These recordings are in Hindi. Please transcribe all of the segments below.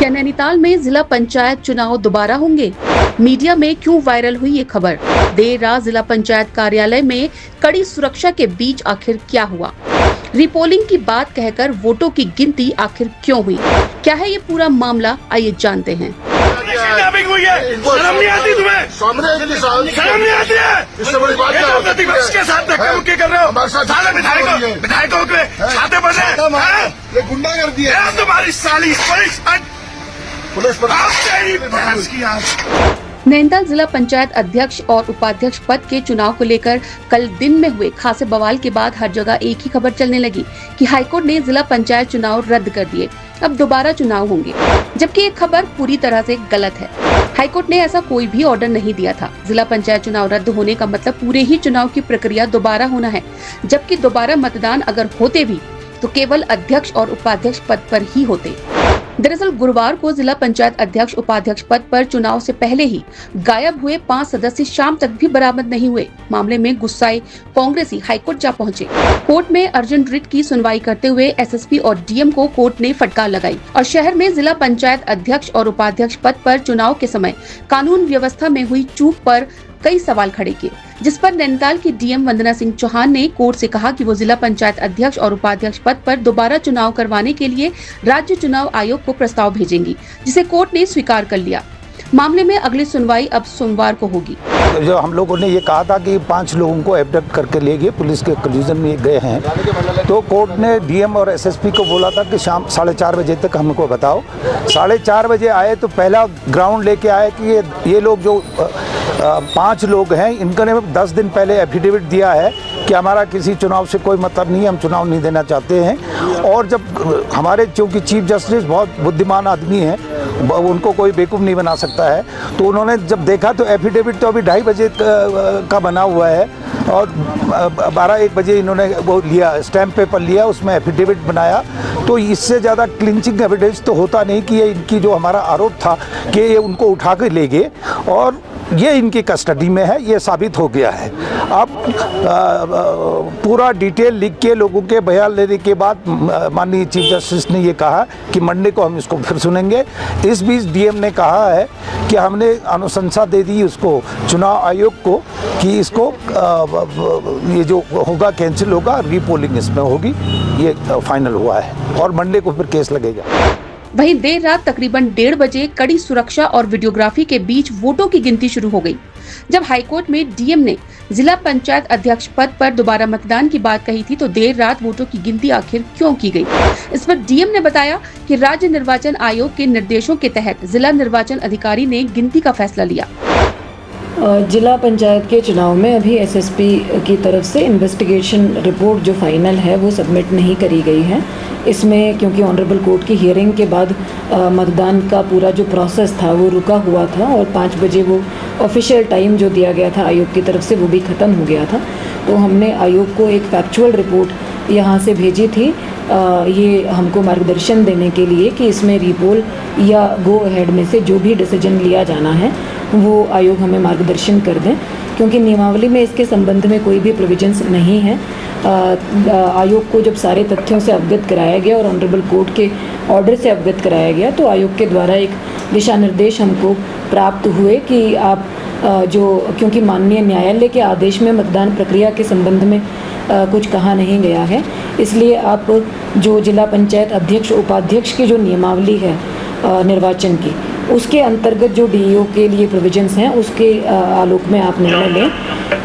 क्या नैनीताल में जिला पंचायत चुनाव दोबारा होंगे? मीडिया में क्यों वायरल हुई ये खबर? देर रात जिला पंचायत कार्यालय में कड़ी सुरक्षा के बीच आखिर क्या हुआ? रिपोलिंग की बात कहकर वोटों की गिनती आखिर क्यों हुई? क्या है ये पूरा मामला, आइए जानते हैं। शर्म नहीं आती तुम्हें? शर्म नहीं आती है? इससे बड़ी बात क्या है? प्रतिपक्ष के साथ धक्का-मुक्की कर रहे हो? साले विधायकों के छाते पर ये गुंडागर्दी है। तुम्हारी साली पुलिस नैनीताल जिला पंचायत अध्यक्ष और उपाध्यक्ष पद के चुनाव को लेकर कल दिन में हुए खासे बवाल के बाद हर जगह एक ही खबर चलने लगी कि हाईकोर्ट ने जिला पंचायत चुनाव रद्द कर दिए, अब दोबारा चुनाव होंगे, जबकि ये खबर पूरी तरह से गलत है। हाईकोर्ट ने ऐसा कोई भी ऑर्डर नहीं दिया था। जिला पंचायत चुनाव रद्द होने का मतलब पूरे ही चुनाव की प्रक्रिया दोबारा होना है, जबकि दोबारा मतदान अगर होते भी तो केवल अध्यक्ष और उपाध्यक्ष पद पर ही होते। दरअसल गुरुवार को जिला पंचायत अध्यक्ष उपाध्यक्ष पद पर चुनाव से पहले ही गायब हुए 5 सदस्य शाम तक भी बरामद नहीं हुए। मामले में गुस्साए कांग्रेसी हाईकोर्ट जा पहुंचे। कोर्ट में अर्जेंट रिट की सुनवाई करते हुए एसएसपी और डीएम को कोर्ट ने फटकार लगाई और शहर में जिला पंचायत अध्यक्ष और उपाध्यक्ष पद पर चुनाव के समय कानून व्यवस्था में हुई चूक पर कई सवाल खड़े किए, जिस पर नैनीताल की डीएम वंदना सिंह चौहान ने कोर्ट से कहा कि वो जिला पंचायत अध्यक्ष और उपाध्यक्ष पद पर दोबारा चुनाव करवाने के लिए राज्य चुनाव आयोग को प्रस्ताव भेजेंगी, जिसे कोर्ट ने स्वीकार कर लिया। मामले में अगली सुनवाई अब सोमवार को होगी। जो हम लोगों ने ये कहा था कि 5 लोगों को एबडक्ट करके ले गए, पुलिस के कल्यूजन में गए हैं, तो कोर्ट ने डीएम और एसएसपी को बोला था कि शाम 4:30 बजे तक हमको बताओ। 4:30 बजे आए तो पहला ग्राउंड लेके आए कि ये लोग जो 5 लोग हैं, इनका ने 10 दिन पहले एफिडेविट दिया है कि हमारा किसी चुनाव से कोई मतलब नहीं है, हम चुनाव नहीं देना चाहते हैं। और जब हमारे चूँकि चीफ जस्टिस बहुत बुद्धिमान आदमी हैं, उनको कोई बेवकूफ़ नहीं बना सकता है, तो उन्होंने जब देखा तो एफिडेविट तो अभी 2:30 बजे का बना हुआ है और 12-1 बजे इन्होंने वो लिया, स्टैम्प पेपर लिया, उसमें एफिडेविट बनाया। तो इससे ज़्यादा क्लिंचिंग एविडेंस तो होता नहीं कि ये इनकी जो हमारा आरोप था कि ये उनको उठा के ले गए और ये इनकी कस्टडी में है, ये साबित हो गया है। अब पूरा डिटेल लिख के लोगों के बयान लेने के बाद माननीय चीफ जस्टिस ने ये कहा कि मंडे को हम इसको फिर सुनेंगे। इस बीच डीएम ने कहा है कि हमने अनुशंसा दे दी उसको, चुनाव आयोग को, कि इसको ये जो होगा कैंसिल होगा, रीपोलिंग इसमें होगी, ये फाइनल हुआ है और मंडे को फिर केस लगेगा। वहीं देर रात तकरीबन 1:30 बजे कड़ी सुरक्षा और वीडियोग्राफी के बीच वोटों की गिनती शुरू हो गई। जब हाईकोर्ट में डीएम ने जिला पंचायत अध्यक्ष पद पर दोबारा मतदान की बात कही थी, तो देर रात वोटों की गिनती आखिर क्यों की गई? इस पर डीएम ने बताया कि राज्य निर्वाचन आयोग के निर्देशों के तहत जिला निर्वाचन अधिकारी ने गिनती का फैसला लिया। जिला पंचायत के चुनाव में अभी एसएसपी की तरफ से इन्वेस्टिगेशन रिपोर्ट जो फाइनल है वो सबमिट नहीं करी गई है। इसमें क्योंकि ऑनरेबल कोर्ट की हियरिंग के बाद मतदान का पूरा जो प्रोसेस था वो रुका हुआ था और 5 बजे वो ऑफिशियल टाइम जो दिया गया था आयोग की तरफ से वो भी ख़त्म हो गया था। तो हमने आयोग को एक फैक्चुअल रिपोर्ट यहाँ से भेजी थी, ये हमको मार्गदर्शन देने के लिए कि इसमें रीपोल या गो अहेड में से जो भी डिसीजन लिया जाना है वो आयोग हमें मार्गदर्शन कर दें, क्योंकि नियमावली में इसके संबंध में कोई भी प्रोविजंस नहीं है। आयोग को जब सारे तथ्यों से अवगत कराया गया और ऑनरेबल कोर्ट के ऑर्डर से अवगत कराया गया, तो आयोग के द्वारा एक दिशा निर्देश हमको प्राप्त हुए कि आप क्योंकि माननीय न्यायालय के आदेश में मतदान प्रक्रिया के संबंध में कुछ कहा नहीं गया है, इसलिए आप जो जिला पंचायत अध्यक्ष उपाध्यक्ष की जो नियमावली है निर्वाचन की, उसके अंतर्गत जो डीईओ के लिए प्रोविजंस हैं उसके आलोक में आप निर्णय लें।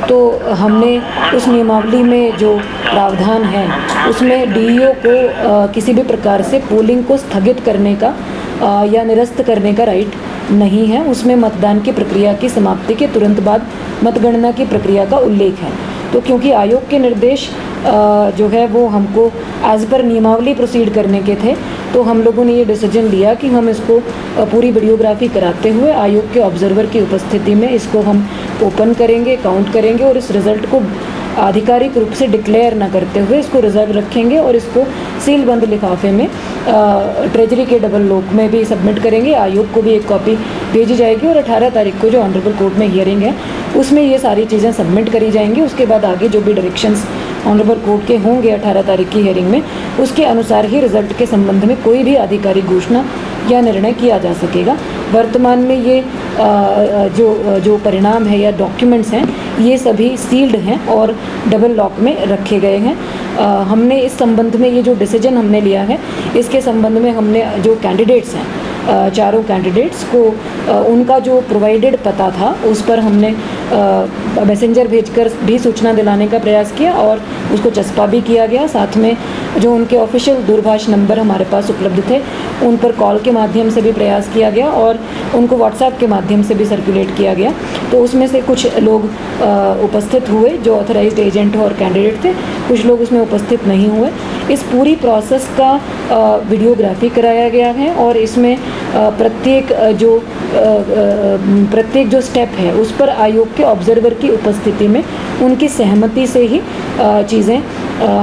तो हमने उस नियमावली में जो प्रावधान है उसमें डीईओ को किसी भी प्रकार से पोलिंग को स्थगित करने का या निरस्त करने का राइट नहीं है। उसमें मतदान की प्रक्रिया की समाप्ति के तुरंत बाद मतगणना की प्रक्रिया का उल्लेख है। तो क्योंकि आयोग के निर्देश जो है वो हमको एज पर नियमावली प्रोसीड करने के थे, तो हम लोगों ने ये डिसीजन लिया कि हम इसको पूरी वीडियोग्राफी कराते हुए आयोग के ऑब्जर्वर की उपस्थिति में इसको हम ओपन करेंगे, काउंट करेंगे और इस रिज़ल्ट को आधिकारिक रूप से डिक्लेयर न करते हुए इसको रिजर्व रखेंगे और इसको सील बंद लिफाफे में ट्रेजरी के डबल लॉक में भी सबमिट करेंगे। आयोग को भी एक कॉपी भेजी जाएगी और 18 तारीख को जो ऑनरेबल कोर्ट में हियरिंग है उसमें ये सारी चीज़ें सबमिट करी जाएंगी। उसके बाद आगे जो भी डायरेक्शंस ऑनरेबल कोर्ट के होंगे 18 तारीख की हियरिंग में, उसके अनुसार ही रिजल्ट के संबंध में कोई भी आधिकारिक घोषणा या निर्णय किया जा सकेगा। वर्तमान में ये जो परिणाम है या डॉक्यूमेंट्स हैं, ये सभी सील्ड हैं और डबल लॉक में रखे गए हैं। हमने इस संबंध में ये जो डिसीजन हमने लिया है, इसके संबंध में हमने जो कैंडिडेट्स हैं, चारों कैंडिडेट्स को उनका जो प्रोवाइडेड पता था उस पर हमने मैसेंजर भेजकर भी सूचना दिलाने का प्रयास किया और उसको चस्पा भी किया गया। साथ में जो उनके ऑफिशियल दूरभाष नंबर हमारे पास उपलब्ध थे, उन पर कॉल के माध्यम से भी प्रयास किया गया और उनको व्हाट्सएप के माध्यम से भी सर्कुलेट किया गया। तो उसमें से कुछ लोग उपस्थित हुए जो ऑथराइज्ड एजेंट और कैंडिडेट थे, कुछ लोग उसमें उपस्थित नहीं हुए। इस पूरी प्रोसेस का वीडियोग्राफी कराया गया है और इसमें प्रत्येक जो स्टेप है उस पर आयोग के ऑब्जर्वर की उपस्थिति में उनकी सहमति से ही चीज़ें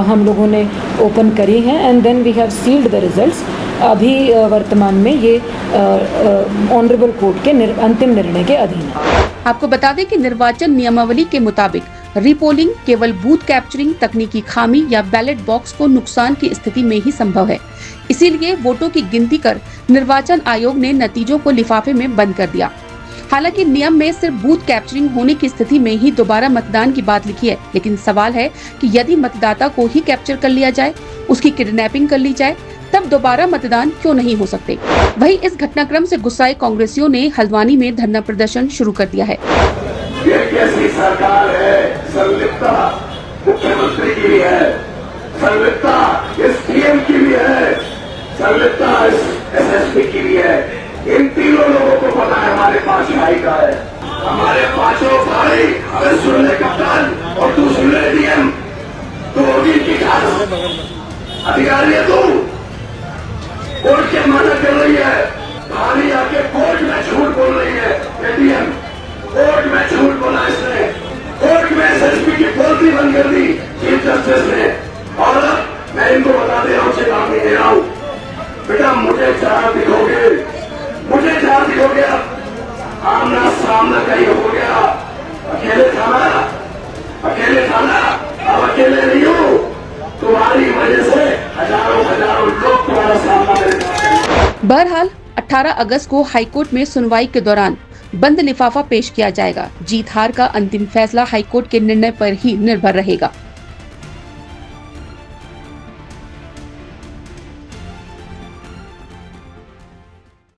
हम लोगों ने ओपन करी हैं and then we have sealed the results. अभी वर्तमान में ये ऑनरेबल कोर्ट के अंतिम निर्णय के अधीन है। आपको बता दें कि निर्वाचन नियमावली के मुताबिक रीपोलिंग केवल बूथ कैप्चरिंग, तकनीकी खामी या बैलेट बॉक्स को नुकसान की स्थिति में ही संभव है। इसीलिए वोटों की गिनती कर निर्वाचन आयोग ने नतीजों को लिफाफे में बंद कर दिया। हालांकि नियम में सिर्फ बूथ कैप्चरिंग होने की स्थिति में ही दोबारा मतदान की बात लिखी है, लेकिन सवाल है कि यदि मतदाता को ही कैप्चर कर लिया जाए, उसकी किडनैपिंग कर ली जाए, तब दोबारा मतदान क्यों नहीं हो सकते। वहीं इस घटनाक्रम से गुस्साए कांग्रेसियों ने हल्द्वानी में धरना प्रदर्शन शुरू कर दिया है। ये कैसी सरकार है? संलिप्तता मुख्यमंत्री की भी है, संलिप्तता इस पीएम की भी है, संलिप्तता इस एसएसपी की भी है। इन तीनों लोगों को पता है हमारे पास भाई का है। हमारे पांचों भाई, अगर सुन ले कप्तान और तू सुन ले डीएम, तो होगी की अधिकारी है तू। कोर्ट के मना कर रही है, भारी आके कोर्ट में झूठ बोल रही है एडीएम। कोर्ट में झूठ बोला इसने, कोर्ट में एसएसपी की बोलती बंद कर दी चीफ जस्टिस ने। और मैं इनको बता दे रहा हूँ, चेतावनी दे रहा हूँ, बेटा मुझे चार दिखोगे, मुझे चार दिखोगे, आमना सामना कहीं हो गया। अकेले थाना, अब अकेले नहीं हूँ, तुम्हारी वजह से हजारों लोग तुम्हारा सामना करेंगे। बहरहाल 18 अगस्त को हाईकोर्ट में सुनवाई के दौरान बंद लिफाफा पेश किया जाएगा। जीत हार का अंतिम फैसला हाईकोर्ट के निर्णय पर ही निर्भर रहेगा।